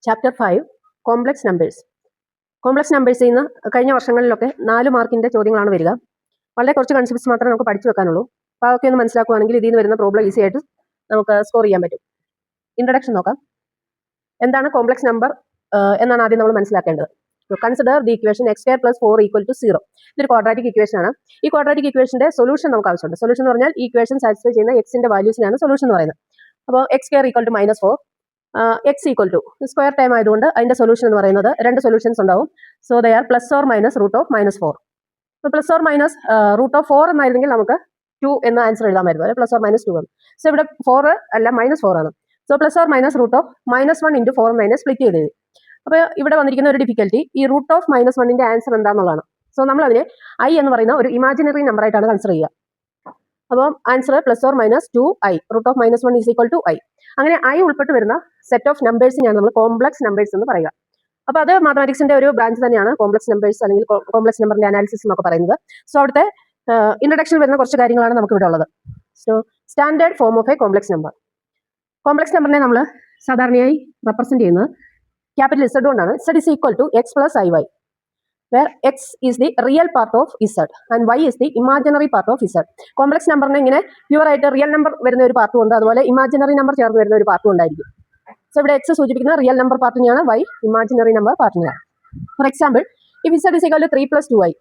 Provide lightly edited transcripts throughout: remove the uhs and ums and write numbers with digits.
Chapter 5 complex numbers. Complex നമ്പേഴ്സിൽ നിന്ന് കഴിഞ്ഞ വർഷങ്ങളിലൊക്കെ 4 മാർക്കിൻ്റെ ചോദ്യങ്ങളാണ് വരിക. വളരെ കുറച്ച് കൺസെപ്റ്റ്സ് മാത്രമേ നമുക്ക് പഠിച്ചു വെക്കാനുള്ളൂ. അപ്പോൾ അതൊക്കെ ഒന്ന് മനസ്സിലാക്കുകയാണെങ്കിൽ ഇതിൽ നിന്ന് വരുന്ന പ്രോബ്ലം ഈസി ആയിട്ട് നമുക്ക് സ്കോർ ചെയ്യാൻ പറ്റും. ഇൻട്രഡക്ഷൻ നോക്കാം. എന്താണ് കോംപ്ലക്സ് നമ്പർ എന്നാണ് ആദ്യം നമ്മൾ മനസ്സിലാക്കേണ്ടത്. Consider the equation x² + 4 = 0. ഇതൊരു ക്വാഡ്രാറ്റിക് ഇക്വേഷൻ ആണ്. ഈ ക്വാഡ്രാറ്റിക് ഇക്വേഷന്റെ സൊല്യൂഷൻ നമുക്ക് ആവശ്യമുണ്ട്. സൊല്യൂഷൻ എന്ന് പറഞ്ഞാൽ ഈ ഇക്വേഷൻ സാറ്റിസ്ഫൈ ചെയ്യുന്ന എക്സിന്റെ വാല്യൂസിനാണ് സൊല്യൂഷൻ എന്ന് പറയുന്നത്. അപ്പോൾ x² = -4, x = സ്ക്വയർ ടൈം ആയതുകൊണ്ട് അതിന്റെ സൊല്യൂഷൻ എന്ന് പറയുന്നത് രണ്ട് സൊല്യൂഷൻസ് ഉണ്ടാവും. So they are +or - √(-4). അപ്പോൾ +or - √4 എന്നായിരുന്നെങ്കിൽ നമുക്ക് 2 എന്ന ആൻസർ എഴുതാമായിരുന്നു. അല്ലെ +or - 2 ആണ്. സോ ഇവിടെ 4 അല്ല -4 ആണ്. സോ +or - √(-1 × 4) എന്നതിനെ സ്പ്ലിറ്റ് ചെയ്ത് എഴുതി. അപ്പോൾ ഇവിടെ വന്നിരിക്കുന്ന ഒരു ഡിഫിക്കൽറ്റി ഈ √(-1)ന്റെ ആൻസർ എന്താണെന്നുള്ളതാണ്. സോ നമ്മൾ അതിനെ i എന്ന് പറയുന്ന ഒരു ഇമാജിനറി നമ്പർ ആയിട്ടാണ് കൺസിഡർ ചെയ്യുക. അപ്പോൾ ആൻസർ +or - 2i, √(-1 = i. അങ്ങനെ i ഉൾപ്പെട്ട് വരുന്ന സെറ്റ് ഓഫ് നമ്പേഴ്സിനെയാണ് നമ്മൾ കോംപ്ലക്സ് നമ്പേഴ്സ് എന്ന് പറയുക. അപ്പോൾ അത് മാത്തമാറ്റിക്സിന്റെ ഒരു ബ്രാഞ്ച് തന്നെയാണ് കോംപ്ലക്സ് നമ്പേഴ്സ് അല്ലെങ്കിൽ കോംപ്ലക്സ് നമ്പറിന്റെ അനാലിസിസ് എന്നൊക്കെ പറയുന്നത്. സോ അവിടുത്തെ ഇൻട്രഡക്ഷനിൽ വരുന്ന കുറച്ച് കാര്യങ്ങളാണ് നമുക്ക് ഇവിടെ ഉള്ളത്. So standard form of a complex number. Complex നമ്പറിനെ നമ്മൾ സാധാരണയായി റെപ്രസെന്റ് ചെയ്യുന്നത് ക്യാപിറ്റൽ Z കൊണ്ടാണ്. Z = x + iy, where x is the real part of z and y is the imaginary part of z. Complex നമ്പറിന് ഇങ്ങനെ pure ആയിട്ട് real number വരുന്ന ഒരു പാർട്ടും ഉണ്ട്, അതുപോലെ ഇമാജിനറി നമ്പർ ചേർന്ന് വരുന്ന ഒരു പാർട്ടും ഉണ്ടായിരിക്കും. സോ ഇവിടെ x സൂചിപ്പിക്കുന്ന റിയൽ നമ്പർ പാർട്ടിനെയാണ്, y ഇമാജിനറി നമ്പർ പാർട്ടിനെയാണ്. For example, if z = 3 + 2i,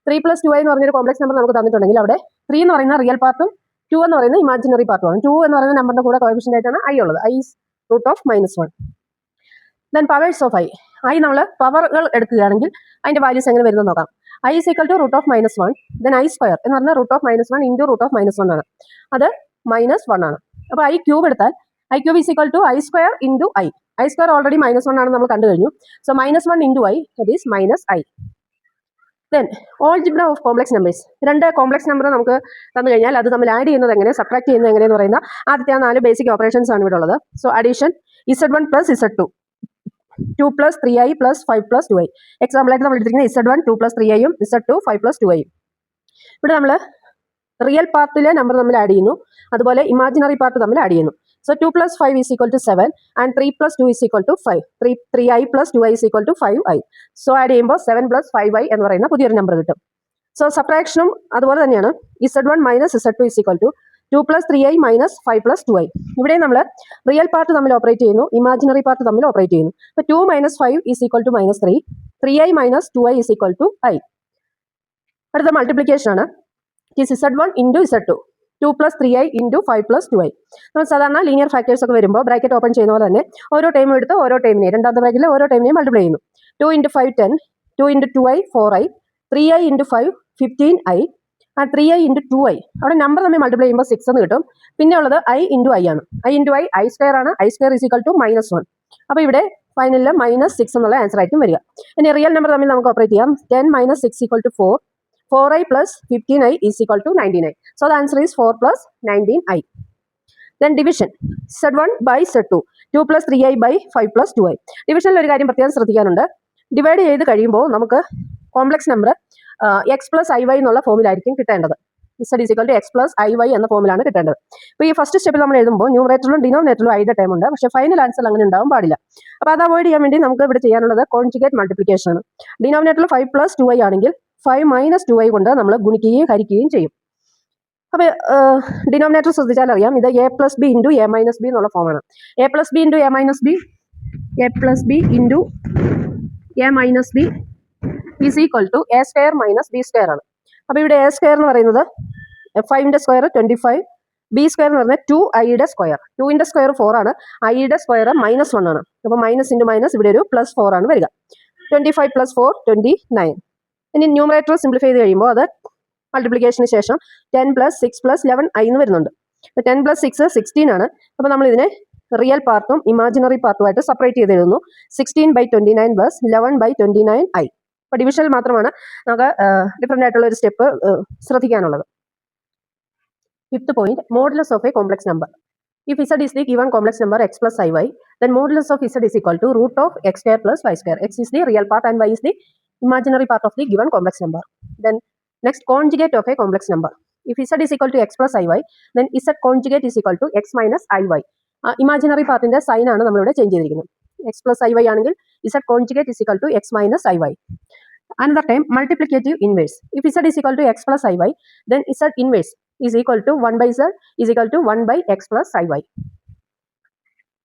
3 + 2i എന്ന് പറഞ്ഞൊരു കോംപ്ലക്സ് നമ്പർ നമുക്ക് തന്നിട്ടുണ്ടെങ്കിൽ അവിടെ 3 എന്ന് പറയുന്ന റിയൽ പാർട്ടും 2 എന്ന് പറയുന്ന ഇമാജിനറി പാർട്ടുമാണ്. 2 എന്ന് പറയുന്ന നമ്പറിന്റെ കൂടെ കോഎഫിഷ്യന്റ് ആയിട്ടാണ് i ഉള്ളത്. i is √(-1). Then powers of i. i നമ്മൾ പവറുകൾ എടുക്കുകയാണെങ്കിൽ അതിന്റെ വാല്യൂസ് എങ്ങനെ വരുന്നത് നോക്കാം. i is equal to √(-1), then i² എന്ന് പറഞ്ഞാൽ √(-1 × √(-1) ആണ്. അത് -1 ആണ്. അപ്പോൾ i ക്യൂബ് എടുത്താൽ i³ is equal to i² × i. i² already -1 ആണെന്ന് നമ്മൾ കണ്ടു കഴിഞ്ഞു. So -1 × i, that is -i. Then algebra of complex numbers. രണ്ട് കോംപ്ലക്സ് നമ്പർ നമുക്ക് തന്നു കഴിഞ്ഞാൽ അത് തമ്മിൽ ആഡ് ചെയ്യുന്നത് എങ്ങനെ, സബ്ട്രാക്ട് ചെയ്യുന്നത് എങ്ങനെയെന്ന് പറയുന്ന ആദ്യത്തെ 4 ബേസിക് ഓപ്പറേഷൻസ് ആണ് ഇവിടെ ഉള്ളത്. So addition z1 + z2, 2 + 3i + 5 + 2i. എക്സാമ്പിളായിട്ട് നമ്മൾ എടുത്തിരിക്കുന്നത് z1 2 + 3i യും z2 5 + 2i. ഇവിടെ നമ്മൾ റിയൽ പാർട്ടിലെ നമ്പർ തമ്മിൽ ആഡ് ചെയ്യുന്നു, അതുപോലെ ഇമാജിനറി പാർട്ട് തമ്മിൽ ആഡ് ചെയ്യുന്നു. So 2 + 5 = 7 and 3 + 2 = 5. 3i + 2i = 5i. So add ചെയ്യുമ്പോൾ 7 + 5i എന്ന് പറയുന്ന പുതിയൊരു നമ്പർ കിട്ടും. സോ സബ്ട്രാക്ഷനും അതുപോലെ തന്നെയാണ്. z1 - z2 = 2 + 3i - 5 + 2i. ഇവിടെ നമ്മൾ റിയൽ പാർട്ട് തമ്മിൽ ഓപ്പറേറ്റ് ചെയ്യുന്നു, ഇമാജിനറി പാർട്ട് തമ്മിൽ ഓപ്പറേറ്റ് ചെയ്യുന്നു. അപ്പോൾ 2 - 5 = -3, 3i - 2i = i. അടുത്ത മൾട്ടിപ്ലിക്കേഷൻ ആണ്. z1 × z2, 2 + 3i × 5 + 2i. നമ്മൾ സാധാരണ ലീനിയർ ഫാക്ടേഴ്സ് ഒക്കെ വരുമ്പോൾ ബ്രാക്കറ്റ് ഓപ്പൺ ചെയ്യുന്ന പോലെ തന്നെ ഓരോ ടൈമും എടുത്ത് ഓരോ ടൈമിനെ രണ്ടാമത്തെ ബ്രാക്കറ്റിൽ ഓരോ ടൈമിനെയും മൾട്ടിപ്ലൈ ചെയ്യുന്നു. 2 × 5 10, 2 × 2i 4i, 3i × 5 15i, 3i × 2i. അവിടെ നമ്പർ തമ്മിൽ മൾട്ടിപ്ലൈ ചെയ്യുമ്പോൾ 6 എന്ന് കിട്ടും. പിന്നെ ഉള്ളത് i × i ആണ്. i × i i² ആണ്. i² = -1. അപ്പോൾ ഇവിടെ ഫൈനലിൽ -6 എന്നുള്ള ആൻസർ ആയിരിക്കും വരിക. ഇനി റിയൽ നമ്പർ തമ്മിൽ നമുക്ക് ഓപ്പറേറ്റ് ചെയ്യാം. 10 - 6 = 4, 4i + 15i = 99. So the answer is 4 + 19i. Then division, z1 / z2, 2 + 3i / 5 + 2i. ഡിവിഷനിൽ ഒരു കാര്യം പ്രത്യേകം ശ്രദ്ധിക്കാനുണ്ട്. ഡിവൈഡ് ചെയ്ത് കഴിയുമ്പോൾ നമുക്ക് കോംപ്ലക്സ് നമ്പർ x + iy എന്നുള്ള ഫോമിലായിരിക്കും കിട്ടേണ്ടത്. z = x + iy എന്ന ഫോമിലാണ് കിട്ടേണ്ടത്. ഇപ്പോൾ ഈ ഫസ്റ്റ് സ്റ്റെപ്പിൽ നമ്മൾ എഴുതുമ്പോൾ ന്യൂമറേറ്ററിലും ഡിനോമിനേറ്ററിലും ഐയുടെ ടൈം ഉണ്ട്, പക്ഷേ ഫൈനൽ ആൻസർ അങ്ങനെ ഉണ്ടാവാൻ പാടില്ല. അപ്പോൾ അത് അവോയ്ഡ് ചെയ്യാൻ വേണ്ടി നമുക്ക് ഇവിടെ ചെയ്യാനുള്ളത് കോൺജുഗേറ്റ് മൾട്ടിപ്ലിക്കേഷൻ ആണ്. ഡിനോമിനേറ്ററിൽ 5 + 2i ആണെങ്കിൽ 5 - 2i കൊണ്ട് നമ്മൾ ഗുണിക്കുകയും ഹരിക്കുകയും ചെയ്യും. അപ്പോൾ ഡിനോമിനേറ്റർ ശ്രദ്ധിച്ചാൽ അറിയാം, ഇത് a + b × a - b എന്നുള്ള ഫോമാണ്. a + b × a - b, a + b × a - b is equal to a² - b² ആണ്. അപ്പോൾ ഇവിടെ a² എന്ന് പറയുന്നത് 5ന്റെ സ്ക്വയർ 25, b² എന്ന് പറഞ്ഞാൽ 2iയുടെ സ്ക്വയർ, 2ന്റെ സ്ക്വയർ 4 ആണ്, iയുടെ സ്ക്വയർ -1 ആണ്. അപ്പോൾ -× ഇവിടെ ഒരു +4 ആണ് വരിക. 25 + 4 29. ഇനി ന്യൂമറേറ്റർ സിംപ്ലിഫൈ ചെയ്ത് കഴിയുമ്പോൾ അത് മൾട്ടിപ്ലിക്കേഷന് ശേഷം 10 + 6 + 11i എന്ന് വരുന്നുണ്ട്. അപ്പോൾ 10 + 6 16 ആണ്. അപ്പോൾ നമ്മൾ ഇതിനെ റിയൽ പാർട്ടും ഇമാജിനറി പാർട്ടുമായിട്ട് സെപ്പറേറ്റ് ചെയ്ത് എഴുതുന്നു. 16/29 + 11/29i. അപ്പോൾ ഡിവിഷനിൽ മാത്രമാണ് നമുക്ക് ഡിഫറെൻ്റ് ആയിട്ടുള്ള ഒരു step ശ്രദ്ധിക്കാനുള്ളത്. 5th point, modulus of a complex number. If z is the given complex number x + iy, then modulus of z is equal to √(x² + y²). X is the real part and y is the imaginary part of the given complex number. Then next, conjugate of a complex number. If z is equal to x + iy, then z conjugate is equal to x - iy. ഇമാജിനറി പാർട്ടിന്റെ sign ആണ് നമ്മളിവിടെ change ചെയ്തിരിക്കുന്നത്. X plus i y ആണെങ്കിൽ z conjugate is equal to x minus i y. Another time, multiplicative inverse. If z is equal to x plus iy, then z inverse is equal to 1 by z is equal to 1 by x plus iy.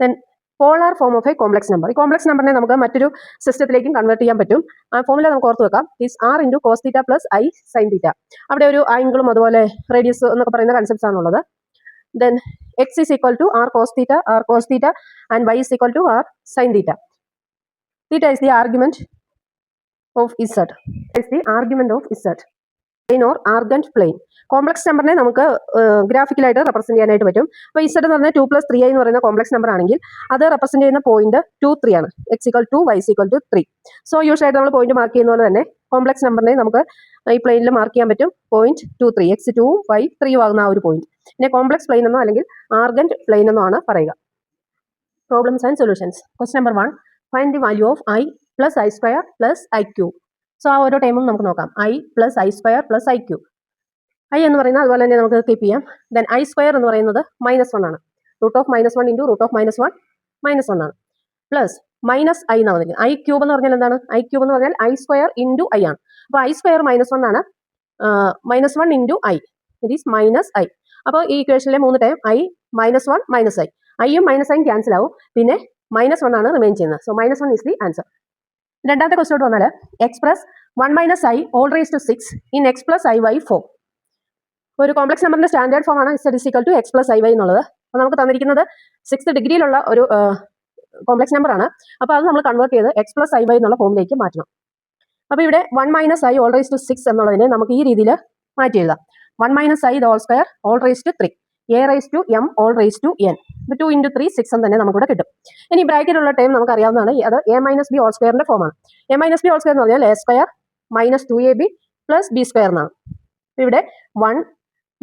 Then polar form of a complex number. ഈ complex നമ്പറിനെ നമുക്ക് മറ്റൊരു സിസ്റ്റത്തിലേക്കും convert ചെയ്യാൻ പറ്റും. ആ formula നമുക്ക് ഓർത്ത് വെക്കാം. Is r into cos theta plus i sine theta. അവിടെ ഒരു ആംഗിളും അതുപോലെ റേഡിയസ് എന്നൊക്കെ പറയുന്ന കൺസെപ്റ്റ്സ് ആണുള്ളത്. Then x is equal to r cos theta and y is equal to r sin theta. Theta is the argument of z. Is the argument of z. Plane or argand plane. Complex നമ്പറിനെ നമുക്ക് ഗ്രാഫിക്കലായിട്ട് represent ചെയ്യാനായിട്ട് പറ്റും. അപ്പോൾ Z എന്ന് പറഞ്ഞാൽ 2+3i എന്ന് പറയുന്ന complex number ആണെങ്കിൽ അത് റെപ്രസെന്റ് ചെയ്യുന്ന പോയിന്റ് 2, 3 ആണ്. X equal to y equal to 3. So യൂഷ്വലായിട്ട് നമ്മൾ പോയിന്റ് മാർക്ക് ചെയ്യുന്ന പോലെ തന്നെ കോംപ്ലക്സ് നമ്പറിനെ നമുക്ക് ഈ പ്ലെയിനിൽ മാർക്ക് ചെയ്യാൻ പറ്റും. പോയിന്റ് 2, 3 എക്സ് 2 വൈ 3 ആകുന്ന ആ ഒരു പോയിന്റ്. പിന്നെ കോംപ്ലക്സ് പ്ലെയിൻ എന്നോ അല്ലെങ്കിൽ ആർഗൻഡ് പ്ലെയിൻ എന്നോ ആണ് പറയുക. Problems and solutions. Question number 1, find the value of i plus I square plus I cube. So ആ ഓരോ ടൈമും നമുക്ക് നോക്കാം. i plus I square plus I cube. I എന്ന് പറയുന്നത് അതുപോലെ തന്നെ നമുക്ക് കീപ്പ് ചെയ്യാം. ദെൻ ഐ സ്ക്വയർ എന്ന് പറയുന്നത് -1 ആണ്. Root of -1 into root of -1 -1 ആണ്. പ്ലസ് മൈനസ് ഐ എന്നാണ് പറഞ്ഞത്. ഐ ക്യൂബ് എന്ന് പറഞ്ഞാൽ എന്താണ്? ഐ ക്യൂബ് എന്ന് പറഞ്ഞാൽ ഐ സ്ക്വയർ ഇൻറ്റു ഐ ആണ്. അപ്പോൾ ഐ സ്ക്വയർ -1 ആണ്. -1 into i it is minus i. അപ്പോൾ ഈ ഇക്വേഷനിലെ 3 ടൈം ഐ -1 മൈനസ് ഐ. ഐയും മൈനസ് ഐയും ക്യാൻസൽ ആവും. പിന്നെ -1 ആണ് റിമെയിൻ ചെയ്യുന്നത്. So -1 is the answer. രണ്ടാമത്തെ ക്വസ്റ്റ്യൻ വന്നാൽ express 1 minus i whole raise to 6 in x plus i y form. ഒരു കോംപ്ലക്സ് നമ്പറിന്റെ സ്റ്റാൻഡേർഡ് ഫോം ആണ് z equal to x plus i y എന്നുള്ളത്. അപ്പോൾ നമുക്ക് തന്നിരിക്കുന്നത് 6th ഡിഗ്രിയിലുള്ള ഒരു കോംപ്ലക്സ് നമ്പർ ആണ്. അപ്പോൾ അത് നമ്മൾ കൺവേർട്ട് ചെയ്ത് എക്സ് പ്ലസ് ഐ വൈ എന്നുള്ള ഫോമിലേക്ക് മാറ്റണം. അപ്പോൾ ഇവിടെ 1 minus i whole raise to 6 എന്നുള്ളതിനെ നമുക്ക് ഈ രീതിയിൽ മാറ്റി എഴുതാം. 1 minus i whole square whole raise to 3 a raise to m whole raise to n. 2 into 3 6 എന്ന് തന്നെ നമുക്കിവിടെ കിട്ടും. ഇനി ബ്രാക്കറ്റുള്ള ടൈം നമുക്ക് അറിയാവുന്നതാണ്. അത് എ മൈനസ് ബി ഹോൾ സ്ക്വയറിന്റെ ഫോമാണ്. A minus b whole square എന്ന് പറഞ്ഞാൽ a square minus 2ab plus b square എന്നാണ്. ഇവിടെ 1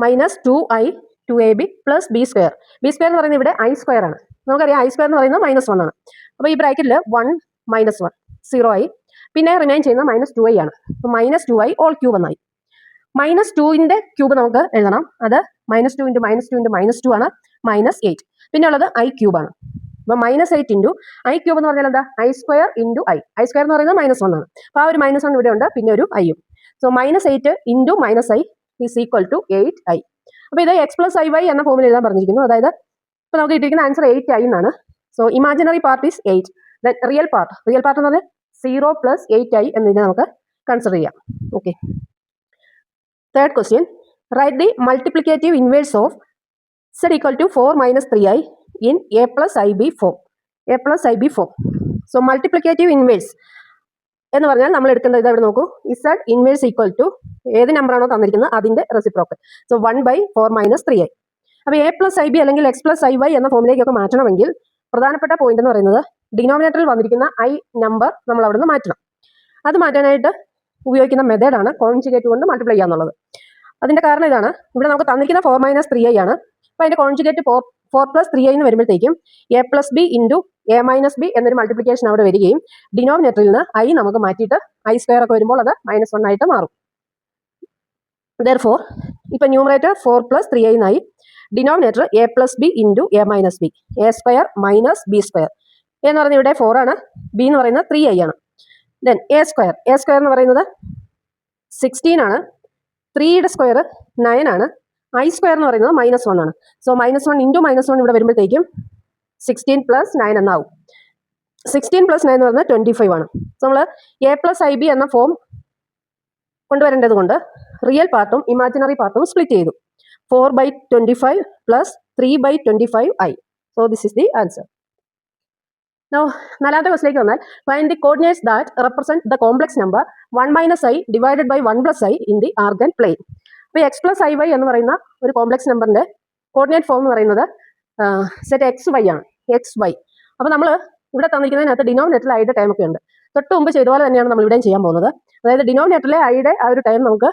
minus 2i 2ab plus b square. B square എന്ന് പറയുന്നത് ഇവിടെ ഐ സ്ക്വയർ ആണ്. നമുക്കറിയാം ഐ സ്ക്വയർ എന്ന് പറയുന്നത് -1 ആണ്. അപ്പോൾ ഈ ബ്രാക്കറ്റിൽ 1 -1 0i, പിന്നെ റിമൈൻ ചെയ്യുന്ന -2i ആണ്. അപ്പോൾ -2i ഓൾ ക്യൂബ് എന്നായി. -2ന്റെ ക്യൂബ് നമുക്ക് എഴുതണം. അത് -2 ഇൻറ്റു -2 ഇൻറ്റു -2 ആണ് -8. പിന്നെ ഉള്ളത് ഐ ക്യൂബ് ആണ്. അപ്പോൾ -8 ഇൻറ്റു ഐ ക്യൂബ് എന്ന് പറഞ്ഞാൽ എന്താ? I square into I. I square എന്ന് പറയുന്നത് -1 ആണ്. അപ്പോൾ ആ ഒരു -1 ഇവിടെ ഉണ്ട്, പിന്നെ ഒരു ഐയും. So -8 into -i is equal to 8i. അപ്പോൾ ഇത് എക്സ് പ്ലസ് ഐ വൈ എന്ന ഫോമിൽ എഴുതാൻ പറഞ്ഞിരിക്കുന്നു. അതായത് ഇപ്പോൾ നമുക്ക് കിട്ടിയിരിക്കുന്ന ആൻസർ 8i എന്നാണ്. So imaginary part is 8. Then real part എന്ന് പറഞ്ഞാൽ 0 പ്ലസ് 8i എന്നതിനെ നമുക്ക് കൺസിഡർ ചെയ്യാം. Okay. Third question, right the multiplicative inverse of z equal to 4 minus 3i in a plus i b form. A plus i b form. So multiplicative inverse എന്ന് പറഞ്ഞാൽ നമ്മൾ എടുക്കേണ്ടത് ഇത് അവിടെ നോക്കൂ. z ഇൻവേഴ്സ് ഈക്വൽ ടു ഏത് നമ്പറാണോ തന്നിരിക്കുന്നത് അതിന്റെ റെസിപ്രോക്കൽ. So 1/4 minus 3i. അപ്പോൾ എ പ്ലസ് ഐ ബി അല്ലെങ്കിൽ എക്സ് പ്ലസ് ഐ വൈ എന്ന ഫോമിലേക്കൊക്കെ മാറ്റണമെങ്കിൽ പ്രധാനപ്പെട്ട പോയിന്റ് എന്ന് പറയുന്നത് ഡിനോമിനേറ്ററിൽ വന്നിരിക്കുന്ന ഐ നമ്പർ നമ്മൾ അവിടെ നിന്ന് മാറ്റണം. അത് മാറ്റാനായിട്ട് ഉപയോഗിക്കുന്ന മെത്തേഡാണ് കോൺജുഗേറ്റ് കൊണ്ട് മൾട്ടിപ്ലൈ ചെയ്യുക എന്നുള്ളത്. അതിന്റെ കാരണം ഇതാണ്. ഇവിടെ നമുക്ക് തന്നിരിക്കുന്ന 4 മൈനസ് 3i ആണ്. അപ്പോൾ അതിന്റെ കോൺജുഗേറ്റ് 4 പ്ലസ് 3i എന്ന് വരുമ്പോഴത്തേക്കും A plus b into a minus B എന്നൊരു മൾട്ടിപ്ലിക്കേഷൻ അവിടെ വരികയും ഡിനോമിനേറ്ററിൽ നിന്ന് ഐ നമുക്ക് മാറ്റിയിട്ട് ഐ സ്ക്വയർ ഒക്കെ വരുമ്പോൾ അത് -1 ആയിട്ട് മാറും. Therefore, ഇപ്പോൾ ന്യൂമറേറ്റർ 4 പ്ലസ് 3i എന്നായി. Denominator A plus b into a minus B. A square minus b square. A എന്ന് പറയുന്നത് ഇവിടെ 4 ആണ്. ബി എന്ന് പറയുന്നത് 3i ആണ്. ദെൻ എ സ്ക്വയർ എന്ന് പറയുന്നത് 16 ആണ്. 3യുടെ സ്ക്വയർ 9 ആണ്. ഐ സ്ക്വയർ എന്ന് പറയുന്നത് -1 ആണ്. സോ -1 ഇൻറ്റു -1 ഇവിടെ വരുമ്പോഴത്തേക്കും 16 പ്ലസ് 9 എന്നാവും. 16 പ്ലസ് 9 എന്ന് പറഞ്ഞാൽ 25 ആണ്. സോ നമ്മൾ എ പ്ലസ് ഐ ബി എന്ന ഫോം കൊണ്ടുവരേണ്ടത് കൊണ്ട് റിയൽ പാർട്ടും ഇമാജിനറി പാർട്ടും സ്പ്ലിറ്റ് ചെയ്തു. 4/25 plus 3/25i. So this is the answer. Now, നാലാമത്തെ ക്വസ്റ്റിലേക്ക് വന്നാൽ find the coordinates that represent the complex number 1 minus i divided by 1 plus i in the argand plane. അപ്പോൾ എക്സ് പ്ലസ് ഐ വൈ എന്ന് പറയുന്ന ഒരു complex നമ്പറിന്റെ coordinate form എന്ന് പറയുന്നത് സെറ്റ് എക്സ് വൈ ആണ്. X Y. അപ്പോൾ നമ്മൾ ഇവിടെ തന്നിരിക്കുന്നതിനകത്ത് ഡിനോമിനേറ്ററിൽ ഐയുടെ ടൈം ഒക്കെ ഉണ്ട്. തൊട്ട് മുമ്പ് ചെയ്ത പോലെ തന്നെയാണ് നമ്മൾ ഇവിടെയും ചെയ്യാൻ പോകുന്നത്. അതായത് ഡിനോമിനേറ്ററിലെ ഐയുടെ ആ ഒരു ടൈം നമുക്ക്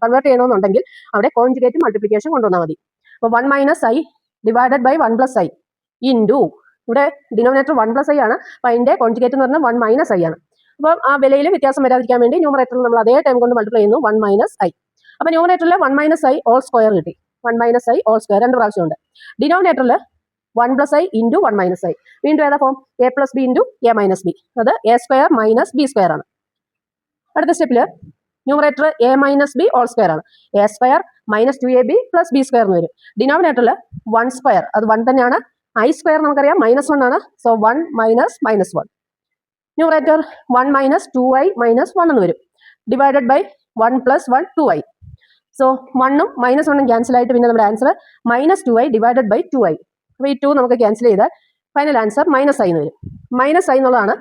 കൺവേർട്ട് ചെയ്യണമെന്നുണ്ടെങ്കിൽ അവിടെ കോൺജുഗേറ്റ് മൾട്ടിപ്ലിക്കേഷൻ കൊണ്ടുവന്നാൽ മതി. അപ്പോൾ 1 minus i divided by 1 plus i into ഇവിടെ ഡിനോമിനേറ്റർ 1 പ്ലസ് ഐ ആണ്. അപ്പോൾ അതിൻ്റെ കോൺജുഗേറ്റ് എന്ന് പറഞ്ഞാൽ 1 മൈനസ് ഐ ആണ്. അപ്പോൾ ആ വിലയിൽ വ്യത്യാസം വരാതിരിക്കാൻ വേണ്ടി ന്യൂമറേറ്ററിൽ നമ്മൾ അതേ ടൈം കൊണ്ട് മൾട്ടിപ്ലൈ ചെയ്യുന്നു 1 മൈനസ് ഐ. അപ്പോൾ ന്യൂമറേറ്ററിൽ 1 മൈനസ് ഐ ഓൾ സ്ക്വയർ കിട്ടി. 1 മൈനസ് ഐ ഓൾ സ്ക്വയർ 2 പ്രാവശ്യമുണ്ട്. ഡിനോമിനേറ്ററിൽ 1 plus i into 1 minus i. വീണ്ടും ഏതാ form? A plus b into a minus b. അത് a square minus b square ആണ്. അടുത്ത സ്റ്റെപ്പിൽ numerator a minus b whole square ആണ്. A square minus 2ab plus b square എന്ന് വരും. ഡിനോമിനേറ്ററിൽ 1 സ്ക്വയർ, അത് 1 തന്നെയാണ്. ഐ സ്ക്വയർ നമുക്കറിയാം -1 ആണ്. So 1 minus -1. Numerator 1 minus 2i minus 1 എന്ന് വരും. Divided by 1 plus 1 2i. So 1ഉം -1ഉം ക്യാൻസൽ ആയിട്ട് പിന്നെ നമ്മുടെ answer -2i divided by 2i. അപ്പോൾ ഈ 2 നമുക്ക് ക്യാൻസൽ ചെയ്താൽ ഫൈനൽ ആൻസർ -i എന്ന് വരും. -i എന്നുള്ളതാണ്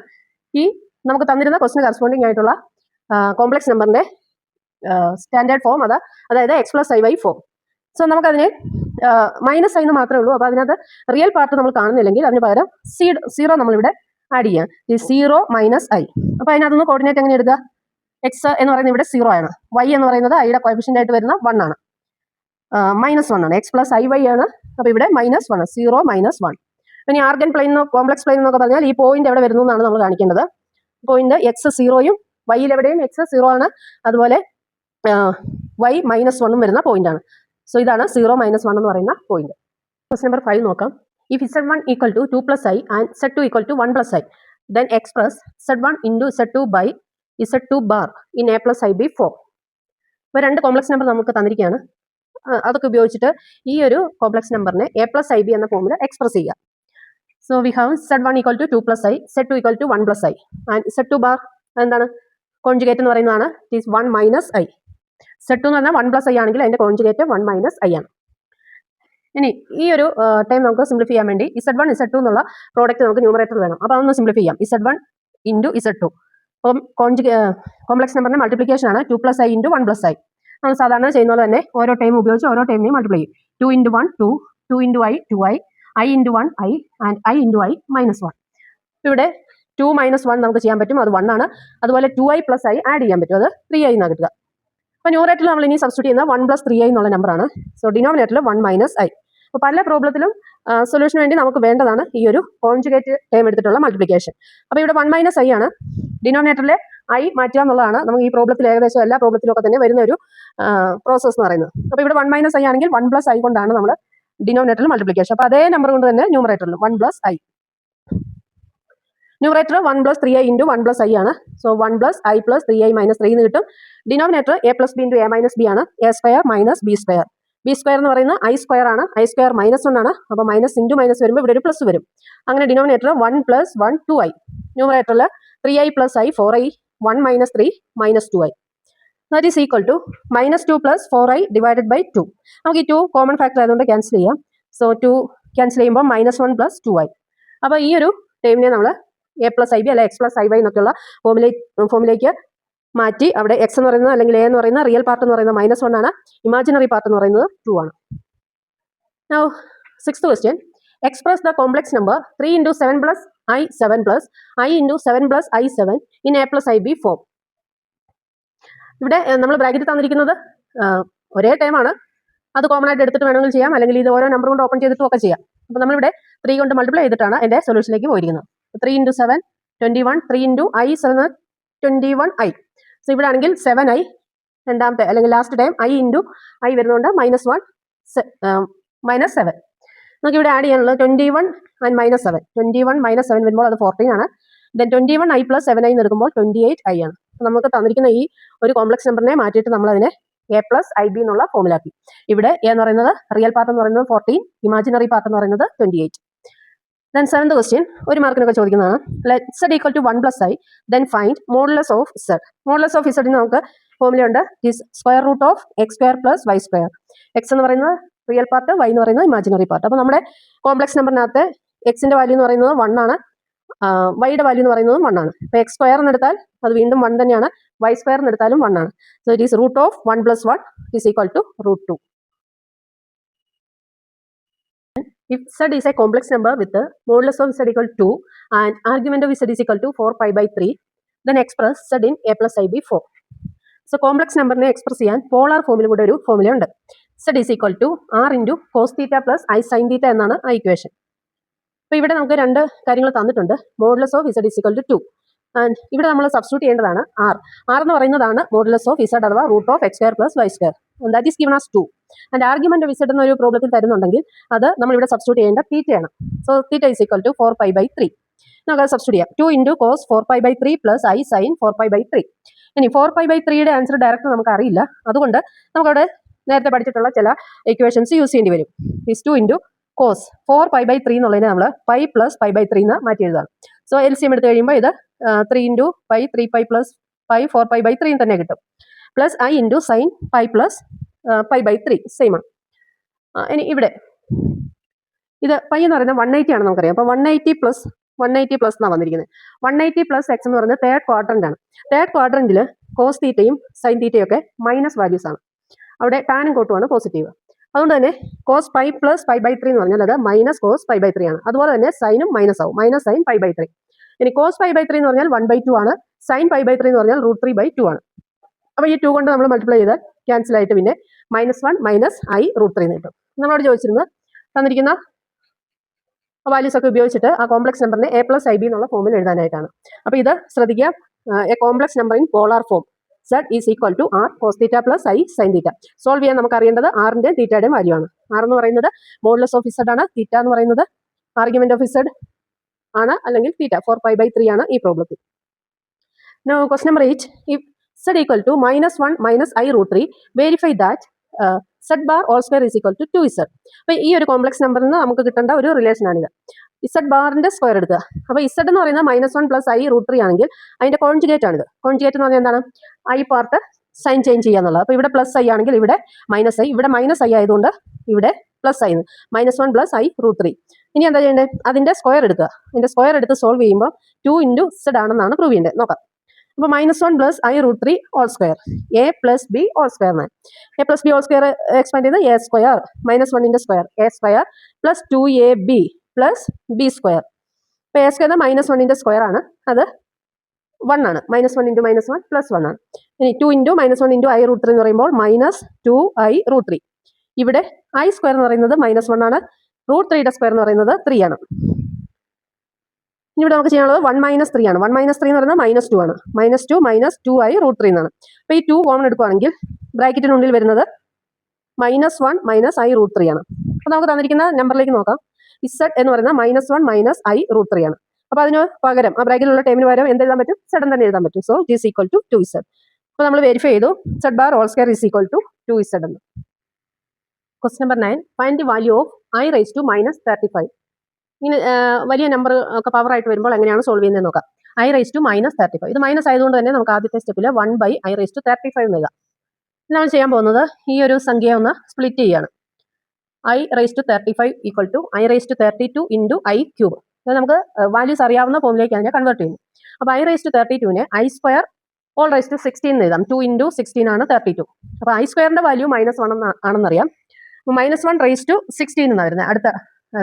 ഈ നമുക്ക് തന്നിരുന്ന ക്വസ്റ്റിന് കറസ്പോണ്ടിങ് ആയിട്ടുള്ള കോംപ്ലക്സ് നമ്പറിന്റെ സ്റ്റാൻഡേർഡ് ഫോം, അതായത് x+i/4 ഫോം. സോ നമുക്കതിനെ -i എന്ന് മാത്രമേ ഉള്ളൂ. അപ്പോൾ അതിനകത്ത് റിയൽ പാർട്ട് നമ്മൾ കാണുന്നില്ലെങ്കിൽ അതിന് പകരം 0 നമ്മളിവിടെ ആഡ് ചെയ്യാം. 0 മൈനസ് i. അപ്പോൾ അതിനകത്തുനിന്ന് കോർഡിനേറ്റ് എങ്ങനെ എടുക്കുക? എക്സ് എന്ന് പറയുന്നത് ഇവിടെ 0 ആണ്. y എന്ന് പറയുന്നത് ഐയുടെ കോഎഫിഷ്യന്റ് ആയിട്ട് വരുന്ന 1 ആണ്. -1 ആണ്. x+iy ആണ്. അപ്പോൾ ഇവിടെ -1, 0 - 1. ഇനി ആർഗൻ പ്ലെയിൻ, കോംപ്ലക്സ് പ്ലെയിൻ എന്നൊക്കെ പറഞ്ഞാൽ ഈ പോയിന്റ് എവിടെ വരുന്നു എന്നാണ് നമ്മൾ കാണിക്കേണ്ടത്. പോയിന്റ് x 0യും y എവിടെയും x 0 ആണ്. അതുപോലെ y -1ഉം വരുന്ന പോയിന്റ് ആണ്. സോ ഇതാണ് 0 - 1 എന്ന് പറയുന്ന പോയിന്റ്. ക്വസ്റ്റ്യൻ നമ്പർ 5 നോക്കാം. If z1 = 2 + i and z2 = 1 + i, then express z1 into z2 by z2 bar in a plus ib form. ഇപ്പോൾ 2 കോംപ്ലക്സ് നമ്പർ നമുക്ക് തന്നിരിക്കുകയാണ്. അതൊക്കെ ഉപയോഗിച്ചിട്ട് ഈ ഒരു കോംപ്ലക്സ് നമ്പറിനെ a plus ib എന്ന ഫോമിൽ എക്സ്പ്രസ് ചെയ്യുക. So we have z1 = 2 + i, z2 = 1 + i and z2 bar എന്താണ്? കോൺജുഗേറ്റ് എന്ന് പറയുന്നതാണ്. It is 1 minus I. z2 എന്ന് പറഞ്ഞാൽ 1 + i ആണെങ്കിൽ അതിന്റെ കോൺജുഗേറ്റ് 1 മൈനസ് ഐ ആണ്. ഇനി ഈ ഒരു ടൈം നമുക്ക് സിംപ്ലിഫൈ ചെയ്യാൻ വേണ്ടി z1 z2 എന്നുള്ള പ്രോഡക്റ്റ് നമുക്ക് ന്യൂമറേറ്റർ വേണം. അപ്പോൾ അതൊന്ന് സിംപ്ലിഫൈ ചെയ്യാം. z1 into z2. അപ്പം കോംപ്ലക്സ് നമ്പറിന്റെ മൾട്ടിപ്ലിക്കേഷൻ ആണ് 2 + i ഇൻറ്റു 1 + i. നമ്മൾ സാധാരണ ചെയ്യുന്ന പോലെ തന്നെ ഓരോ ടൈം ഉപയോഗിച്ച് ഓരോ ടൈമിനെയും മൾട്ടിപ്ലൈ ചെയ്യും. 2 into 1 2, 2 into i 2i, i into 1 i and i into i -1. ഇവിടെ 2 - 1 നമുക്ക് ചെയ്യാൻ പറ്റും, അത് 1 ആണ്. അതുപോലെ 2i + i ആഡ് ചെയ്യാൻ പറ്റും, അത് 3i എന്നാണ് കിട്ടുക. അപ്പോൾ ന്യൂമറേറ്ററിൽ നമ്മൾ ഇനി സബ്സ്റ്റിറ്റ്യൂട്ട് ചെയ്യുന്ന 1 + 3i എന്നുള്ള നമ്പറാണ്. സോ ഡിനോമിനേറ്ററിൽ 1 മൈനസ് i. അപ്പോൾ പല പ്രോബ്ലത്തിലും സൊല്യൂഷന് വേണ്ടി നമുക്ക് വേണ്ടതാണ് ഈ ഒരു കോൺജുഗേറ്റ് ടൈം എടുത്തിട്ടുള്ള മൾട്ടിപ്ലിക്കേഷൻ. അപ്പോൾ ഇവിടെ 1 മൈനസ് i ആണ്. ഡിനോമിനേറ്ററിലെ i മാറ്റുക എന്നുള്ളതാണ് നമുക്ക് ഈ പ്രോബ്ലത്തിൽ ഏകദേശം എല്ലാ പ്രോബ്ലത്തിലും ഒക്കെ തന്നെ വരുന്ന ഒരു പ്രോസസ് എന്ന് പറയുന്നത്. അപ്പോൾ ഇവിടെ 1 മൈനസ് i ആണെങ്കിൽ 1 + i കൊണ്ടാണ് നമ്മൾ ഡിനോമിനേറ്ററിൽ മൾട്ടിപ്ലിക്കേഷൻ. അപ്പോൾ അതേ നമ്പർ കൊണ്ട് തന്നെ ന്യൂമറേറ്ററിലും 1 + i. Numerator 1 + 3i into 1 + i ആണ്. സോ 1 + i + 3i - 3 എന്ന് കിട്ടും. Denominator a + b into a - b ആണ്. a square minus b square. B square എന്ന് പറയുന്നത് i സ്ക്വയർ ആണ്. i സ്ക്വയർ -1 ആണ്. അപ്പോൾ മൈനസ് ഇൻറ്റു മൈനസ് വരുമ്പോൾ ഇവിടെ ഒരു പ്ലസ് വരും. അങ്ങനെ ഡിനോമിനേറ്റർ 1 + 1 2i. ന്യൂമറേറ്ററിൽ 3i + i 4i, 1 - 3 -2i. That is equal to -2 + 4i divided by 2. നമുക്ക് ഈ 2 കോമൺ ഫാക്ടർ ആയതുകൊണ്ട് ക്യാൻസൽ ചെയ്യാം. സോ 2 ക്യാൻസൽ ചെയ്യുമ്പോൾ -1 + 2i. അപ്പോൾ ഈ ഒരു ടൈമിനെ നമ്മൾ a + ib അല്ലെ x+iy എന്നൊക്കെയുള്ള ഫോമിലേക്ക് മാറ്റി അവിടെ x എന്ന് പറയുന്നത് അല്ലെങ്കിൽ a എന്ന് പറയുന്ന റിയൽ പാർട്ട് എന്ന് പറയുന്നത് -1 ആണ്. ഇമാജിനറി പാർട്ട് എന്ന് പറയുന്നത് 2 ആണ്. Now 6th question. Express the complex number 3 × 7 + i 7 + i × 7 + i 7 in a + ib form. ഇവിടെ നമ്മൾ ബ്രാക്കറ്റ് തന്നിരിക്കുന്നത് ഒരേ ടൈമാണ്. അത് കോമൺ ആയിട്ട് എടുത്തിട്ട് വേണമെങ്കിൽ ചെയ്യാം, അല്ലെങ്കിൽ ഇത് ഓരോ നമ്പർ കൊണ്ട് ഓപ്പൺ ചെയ്തിട്ടും ഒക്കെ ചെയ്യാം. അപ്പോൾ നമ്മളിവിടെ 3 കൊണ്ട് മൾട്ടിപ്ലൈ ചെയ്തിട്ടാണ് എൻ്റെ സൊല്യൂഷനിലേക്ക് പോയിരിക്കുന്നത്. 3 × 7 21, 3 × i 7 21i. സോ ഇവിടെ ആണെങ്കിൽ 7i രണ്ടാമത്തെ അല്ലെങ്കിൽ last time i into i വരുന്നതുകൊണ്ട് -1 -7. നമുക്ക് ഇവിടെ ആഡ് ചെയ്യാനുള്ളത് 21 ആൻഡ് -7. 21 - 7 വരുമ്പോൾ അത് 14 ആണ്. ദെൻ 21i + 7i എന്ന് എടുക്കുമ്പോൾ 28i ആണ്. അപ്പോൾ നമുക്ക് തന്നിരിക്കുന്ന ഈ ഒരു കോംപ്ലക്സ് നമ്പറിനെ മാറ്റിയിട്ട് നമ്മൾ അതിനെ a + ib എന്നുള്ള ഫോമിലാക്കി. ഇവിടെ a എന്ന് പറയുന്നത് റിയൽ പാർട്ട് എന്ന് പറയുന്നത് 14, ഇമാജിനറി പാർട്ട് എന്ന് പറയുന്നത് 28. ദെൻ 7th ക്വസ്റ്റ്യൻ ഒരു മാർക്കിനൊക്കെ ചോദിക്കുന്നതാണ്. Let z = 1 + i, then find modulus of z. Modulus of z നമുക്ക് ഫോമുലയുണ്ട്. Is √= x² + y². x എന്ന് പറയുന്നത് റിയൽ പാർട്ട്, y എന്ന് പറയുന്നത് ഇമാജിനറി പാർട്ട്. അപ്പോൾ നമ്മുടെ കോംപ്ലക്സ് നമ്പറിനകത്ത് എക്സിന്റെ വാല്യൂ എന്ന് പറയുന്നത് 1 ആണ്, വൈയുടെ വാല്യൂ എന്ന് പറയുന്നത് 1 ആണ്. അപ്പോൾ x² എന്ന് എടുത്താൽ അത് വീണ്ടും 1 തന്നെയാണ്, y² എന്ന് എടുത്താലും 1 ആണ്. So it is √1 + 1 is equal to √2. If z is a complex number with the modulus of z = 2 and argument of z is equal to 4π/3, then express z in a + ib form. So complex നമ്പറിനെ express ചെയ്യാൻ polar ഫോമിൽ കൂടെ ഒരു ഫോമുലയുണ്ട്. z is equal to r × cos θ + i sin θ എന്നാണ് ആ equation. അപ്പോൾ ഇവിടെ നമുക്ക് 2 കാര്യങ്ങൾ തന്നിട്ടുണ്ട്. Modulus of z is equal to 2 and ഇവിടെ നമ്മൾ സബ്സ്റ്റിറ്റ്യൂട്ട് ചെയ്യേണ്ടതാണ് r എന്ന് പറയുന്നതാണ് മോഡുലസ് ഓഫ് z അഥവാ √of x² + y². That is given as 2. And argument of z എന്നൊരു പ്രോബ്ലത്തിൽ തരുന്നുണ്ടെങ്കിൽ അത് നമ്മളിവിടെ സബ്സ്റ്റിറ്റ്യൂട്ട് ചെയ്യേണ്ട തീറ്റയാണ്. So theta is equal to 4π/3. നമുക്ക് സബ്സ്റ്റിറ്റ്യൂട്ട് ചെയ്യാം. 2 × cos 4π/3 പ്ലസ് i sin 4π/3. ഇനി 4π/3യുടെ ആൻസർ ഡയറക്റ്റ് നമുക്ക് അറിയില്ല. അതുകൊണ്ട് നമുക്കവിടെ നേരത്തെ പഠിച്ചിട്ടുള്ള ചില ഇക്വേഷൻസ് യൂസ് ചെയ്യേണ്ടി വരും. ഈസ് 2 × cos 4π/3 എന്നുള്ളതിനെ നമ്മൾ പൈ പ്ലസ് π/3 എന്ന് മാറ്റി എഴുതാം. സോ LCM എടുത്ത് കഴിയുമ്പോൾ ഇത് 3 × π 3π പ്ലസ് പൈ 4π/3 തന്നെ കിട്ടും. Plus i × sin pi plus π/3 same ആണ്. ഇനി ഇവിടെ ഇത് പൈ എന്ന് പറയുന്നത് 180 ആണ് നമുക്കറിയാം. അപ്പോൾ 180 പ്ലസ് എന്നാണ് വന്നിരിക്കുന്നത്. 180 പ്ലസ് എക്സ് എന്ന് പറയുന്നത് തേർഡ് ക്വാഡ്രന്റ് ആണ്. തേർഡ് ക്വാഡ്രന്റിൽ കോസ് തീറ്റയും സൈൻ തീറ്റയും ഒക്കെ മൈനസ് വാല്യൂസ് ആണ്. അവിടെ ടാനും കോട്ടുമാണ് പോസിറ്റീവ്. അതുകൊണ്ട് തന്നെ കോസ് പൈ പ്ലസ് π/3 എന്ന് പറഞ്ഞാൽ അത് മൈനസ് കോസ് π/3 ആണ്. അതുപോലെ തന്നെ സൈനും മൈനസ് ആവും, മൈനസ് സൈൻ π/3. ഇനി കോസ് π/3 എന്ന് പറഞ്ഞാൽ 1/2 ആണ്. സൈൻ π/3 എന്ന് പറഞ്ഞാൽ √3/2 ആണ്. അപ്പോൾ ഈ 2 കൊണ്ട് നമ്മൾ മൾട്ടിപ്ലൈ ചെയ്താൽ ക്യാൻസൽ ആയിട്ട് പിന്നെ -1 മൈനസ് i √3 എന്ന് കിട്ടും. നമ്മളോട് ചോദിച്ചിരുന്നത് തന്നിരിക്കുന്ന വാല്യൂസ് ഒക്കെ ഉപയോഗിച്ചിട്ട് ആ കോംപ്ലക്സ് നമ്പറിനെ a+ib എന്നുള്ള ഫോമിൽ എഴുതാനായിട്ടാണ്. അപ്പോൾ ഇത് ശ്രദ്ധിക്കുക, a complex number in polar form z is equal to r cos θ plus i sin θ. Solve ചെയ്യാൻ നമുക്ക് അറിയേണ്ടത് ആറിൻ്റെയും തീറ്റയുടെയും വാല്യൂ ആണ്. r എന്ന് പറയുന്നത് മോഡുലസ് ഓഫ് z ആണ്. തീറ്റ എന്ന് പറയുന്നത് ആർഗ്യുമെന്റ് ഓഫ് z ആണ്, അല്ലെങ്കിൽ തീറ്റ 4π/3 ആണ് ഈ പ്രോബ്ലത്തിൽ. Now question number 8, if z equal to -1 minus i √3, verify that z bar all square is equal to 2z. അപ്പോൾ ഈ ഒരു കോംപ്ലക്സ് നമ്പറിൽ നിന്ന് നമുക്ക് കിട്ടേണ്ട ഒരു റിലേഷൻ ആണിത്. z ബാറിന്റെ സ്ക്വയർ എടുക്കുക. അപ്പോൾ z എന്ന് പറയുന്നത് -1 പ്ലസ് i √3 ആണെങ്കിൽ അതിന്റെ കോൺജുഗേറ്റ് ആണിത്. കോൺജുഗേറ്റ് എന്ന് പറഞ്ഞാൽ എന്താണ്? i പാർട്ട് സൈൻ ചേഞ്ച് ചെയ്യുക എന്നുള്ളത്. അപ്പോൾ ഇവിടെ പ്ലസ് i ആണെങ്കിൽ ഇവിടെ മൈനസ് i, ഇവിടെ മൈനസ് i ആയതുകൊണ്ട് ഇവിടെ പ്ലസ് i, -1 പ്ലസ് i √3. ഇനി എന്താ ചെയ്യേണ്ടത്? അതിന്റെ സ്ക്വയർ എടുക്കുക. അതിന്റെ സ്ക്വയർ എടുത്ത് സോൾവ് ചെയ്യുമ്പോൾ 2 × z ആണെന്നാണ് പ്രൂവ് ചെയ്യേണ്ടത്. നോക്കാം. അപ്പോൾ -1 plus i √3 whole square a plus b whole square എന്നാണ്. a plus b whole square expand ചെയ്ത് a സ്ക്വയർ -1ന്റെ square a square plus 2ab plus b square. അപ്പോൾ a സ്ക്വയർ -1ന്റെ സ്ക്വയർ ആണ്, അത് 1 ആണ്. -1 × -1 പ്ലസ് 1 ആണ്. ഇനി 2 × -1 × i √3 എന്ന് പറയുമ്പോൾ -2i √3. ഇവിടെ i സ്ക്വയർ എന്ന് പറയുന്നത് -1 ആണ്. √3യുടെ സ്ക്വയർ എന്ന് പറയുന്നത് 3 ആണ്. ഇവിടെ നമുക്ക് ചെയ്യാനുള്ളത് 1 - 3 ആണ്. 1 - 3 എന്ന് പറയുന്നത് -2 ആണ്. -2 - 2i √3 എന്നാണ്. അപ്പോൾ ഈ 2 കോമൺ എടുക്കുകയാണെങ്കിൽ ബ്രാക്കറ്റിനുള്ളിൽ വരുന്നത് -1 - i √3 ആണ്. അപ്പോൾ നമുക്ക് തന്നിരിക്കുന്ന നമ്പറിലേക്ക് നോക്കാം. z എന്ന് പറയുന്നത് -1 - i √3 ആണ്. അപ്പോൾ അതിന് പകരം ആ ബ്രാക്കറ്റിലുള്ള ടൈമിന് പകരം എന്ത് എഴുതാൻ പറ്റും? z തന്നെ എഴുതാൻ പറ്റും. So it is equal to 2z. അപ്പോൾ നമ്മൾ വെരിഫൈ ചെയ്തു, z bar whole square is equal to 2z എന്ന്. Question number 9, find the value of i raise to -35. ഇങ്ങനെ വലിയ നമ്പർ ഒക്കെ പവർ ആയിട്ട് വരുമ്പോൾ എങ്ങനെയാണ് സോൾവ് ചെയ്യുന്നത് നോക്കാം. i raise to -35. ഇത് മൈനസ് ആയതുകൊണ്ട് തന്നെ നമുക്ക് ആദ്യത്തെ സ്റ്റെപ്പിൽ 1/i റൈസ് ടു 35 എന്ന് എഴുതാം. നമ്മൾ ചെയ്യാൻ പോകുന്നത് ഈ ഒരു സംഖ്യ ഒന്ന് സ്പ്ലിറ്റ് ചെയ്യുകയാണ്. i raise to 35 equal to i raise to 32 × i cube. അത് നമുക്ക് വാല്യൂസ് അറിയാവുന്ന ഫോമിലേക്ക് അതിനെ കൺവേർട്ട് ചെയ്യുന്നു. അപ്പോൾ i റൈസ് ടു 32നെ i square whole raise to 16 എന്ന് എഴുതാം. 2 × 16 ആണ് 32. അപ്പോൾ i സ്ക്വയറിന്റെ വാല്യൂ -1 ആണെന്നറിയാം. -1 റൈസ് ടു 16 എന്നാണ് വരുന്നത് അടുത്ത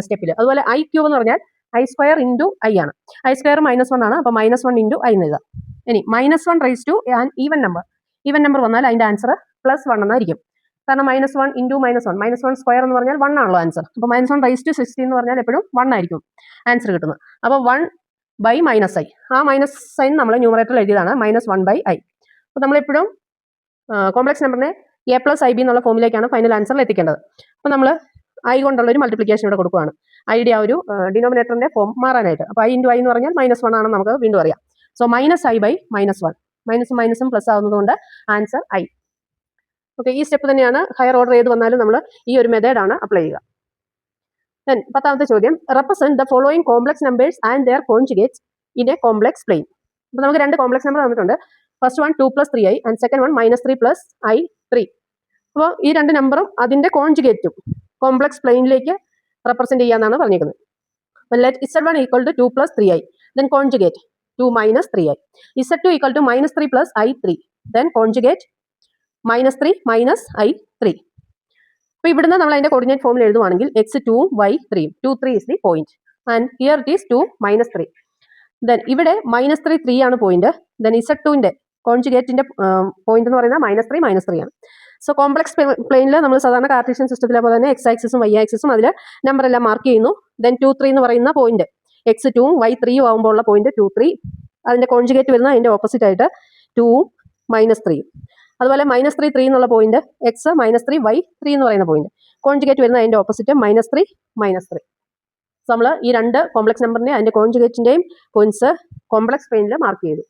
സ്റ്റെപ്പിൽ. അതുപോലെ i ക്യൂബ് എന്ന് പറഞ്ഞാൽ i സ്ക്വയർ × i ആണ്. i സ്ക്വയർ -1 ആണ്. അപ്പോൾ -1 × i എന്ന് എഴുതാം. ഇനി -1 റൈസ് ടു ഈവൻ നമ്പർ വന്നാൽ അതിന്റെ ആൻസർ +1 എന്നായിരിക്കും. കാരണം -1 × -1 സ്ക്വയർ എന്ന് പറഞ്ഞാൽ 1 ആണല്ലോ ആൻസർ. അപ്പോൾ -1 റൈസ് ടു 16 എന്ന് പറഞ്ഞാൽ എപ്പോഴും 1 ആയിരിക്കും ആൻസർ കിട്ടുന്നത്. അപ്പോൾ 1/-i, ആ മൈനസ് സൈൻ നമ്മൾ ന്യൂമറേറ്ററിൽ എഴുതിയതാണ് -1/i. അപ്പോൾ നമ്മളെപ്പോഴും കോംപ്ലക്സ് നമ്പറിനെ a+ib എന്നുള്ള ഫോമിലേക്കാണ് ഫൈനൽ ആൻസറിൽ എത്തിക്കേണ്ടത്. അപ്പോൾ നമ്മൾ i കൊണ്ടുള്ള ഒരു മൾട്ടിപ്ലിക്കേഷൻ ഇവിടെ കൊടുക്കുകയാണ്. ഐയുടെ ആ ഒരു ഡിനോമിനേറ്ററിന്റെ ഫോം മാറാനായിട്ട്. അപ്പോൾ i × i എന്ന് പറഞ്ഞാൽ -1 ആണെന്ന് നമുക്ക് വീണ്ടും അറിയാം. സോ -i/-1, മൈനസും മൈനസും പ്ലസ് ആവുന്നതുകൊണ്ട് ആൻസർ i. ഓക്കെ, ഈ സ്റ്റെപ്പ് തന്നെയാണ് ഹയർ ഓർഡർ ചെയ്ത് വന്നാലും നമ്മൾ ഈ ഒരു മെത്തേഡാണ് അപ്ലൈ ചെയ്യുക. ദെൻ 10ാമത്തെ ചോദ്യം, represent the following complex numbers and their conjugates in a complex plane. അപ്പോൾ നമുക്ക് 2 കോംപ്ലക്സ് നമ്പർ തന്നിട്ടുണ്ട്. First one 2 + 3i and second one -3 + i3. അപ്പോൾ ഈ 2 നമ്പറും അതിന്റെ കോൺജുഗേറ്റും കോംപ്ലക്സ് പ്ലെയിനിലേക്ക് റെപ്രസെന്റ് ചെയ്യാന്നാണ് പറഞ്ഞിരിക്കുന്നത്. അപ്പോൾ let z1 equal to 2 + 3i, then conjugate 2 - 3i. z2 equal to -3 + i3, then conjugate -3 - i3. അപ്പോൾ ഇവിടുന്ന് നമ്മൾ അതിന്റെ കോർഡിനേറ്റ് ഫോമിൽ എഴുതുവാണെങ്കിൽ x2 y3, 2 3 is the point and here it is 2 - 3. Then ഇവിടെ -3 3 ആണ് പോയിന്റ്. ദെൻ z2ന്റെ കോൺജുഗേറ്റിന്റെ പോയിന്റ് എന്ന് പറയുന്നത് -3 -3 ആണ്. സോ കോംപ്ലക്സ് പ്ലെയിനിൽ നമ്മൾ സാധാരണ കാർട്ടീഷ്യൻ സിസ്റ്റത്തിലെ പോലെ തന്നെ x ആക്സിസും y ആക്സിസും അതിൽ നമ്പർ എല്ലാം മാർക്ക് ചെയ്യുന്നു. ദെൻ 2 3 എന്ന് പറയുന്ന പോയിന്റ് x2 y3 ആകുമ്പോൾ ഉള്ള പോയിന്റ് 2 3. അതിന്റെ കോൺജുഗേറ്റ് വരുന്ന അതിന്റെ ഓപ്പോസിറ്റ് ആയിട്ട് 2 - 3. അതുപോലെ -3 എന്നുള്ള പോയിന്റ് എക്സ് -3 y 3 എന്ന് പറയുന്ന പോയിന്റ്. കോൺജുഗേറ്റ് വരുന്ന അതിന്റെ ഓപ്പോസിറ്റ് -3 -3. നമ്മൾ ഈ രണ്ട് കോംപ്ലക്സ് നമ്പറിനെ അതിന്റെ കോൺജുഗേറ്റിന്റെയും പോയിന്റ്സ് കോംപ്ലക്സ് പ്ലെയിനിൽ മാർക്ക് ചെയ്തു.